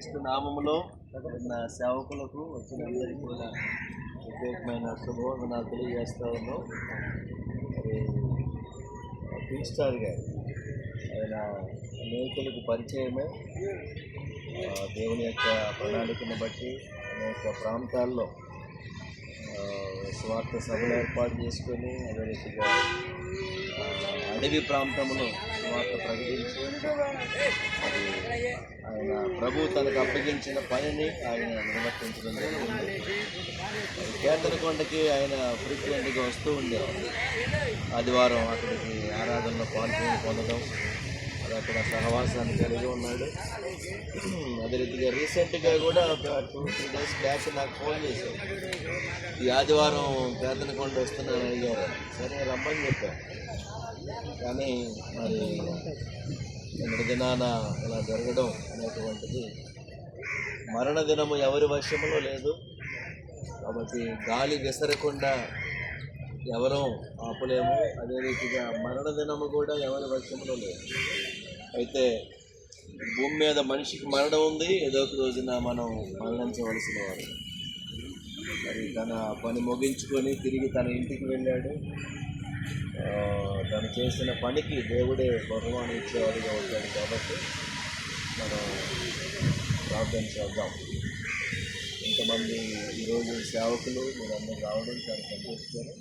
యేసుక్రీస్తు నామములో నా సేవకులకు వచ్చిన అందరికీ కూడా ప్రత్యేకమైన శుభవందనాలు తెలియజేస్తా ఉన్నాం. మరి స్టార్ గారు ఆయన అనేకులకు పరిచయమే. దేవుని యొక్క ప్రణాళికను బట్టి అనేక ప్రాంతాల్లో స్వార్థ సభలు ఏర్పాటు చేసుకొని అదే రీతిగా అడవి ప్రాంతంలో స్వార్థ ప్రకటించి అది ఆయన ప్రభు తనకు అప్పగించిన పనిని ఆయన నిర్వర్తించడం జరిగింది. కేతనకొండకి ఆయన ఫ్రీక్వెంట్గా వస్తూ ఉండేవారు. ఆదివారం అక్కడికి ఆరాధనలో పొందడం, అది అక్కడ సహవాసాన్ని కలిగి ఉన్నాడు. అదే రీతిగా రీసెంట్గా కూడా ఒక 2-3 days బ్యాక్ నాకు ఫోన్ చేశారు. ఈ ఆదివారం కేతనకొండ వస్తున్నాను అడిగారు. సరే రమ్మని చెప్పాను. కానీ మరి నిన్నటి దినాన ఇలా జరగడం అనేటువంటిది మరణ దినము ఎవరి వశంలో లేదు. కాబట్టి గాలి విసరకుండా ఎవరూ ఆపలేము. అదే రీతిగా మరణ దినము కూడా ఎవరి వశంలో లేదు. అయితే భూమి మీద మనిషికి మరణం ఉంది. ఏదో ఒక రోజున మనం మరణించవలసిన వారు. మరి తన పని ముగించుకొని తిరిగి తన ఇంటికి వెళ్ళాడు. తను చేసిన పనికి దేవుడే బహుమానం ఇచ్చేవాడిగా ఉంటాడు. కాబట్టి మనం ప్రార్థన చేద్దాం. ఇంతమంది ఈరోజు సేవకులు మీరందరూ రావడం చాలా సంతోషకరం.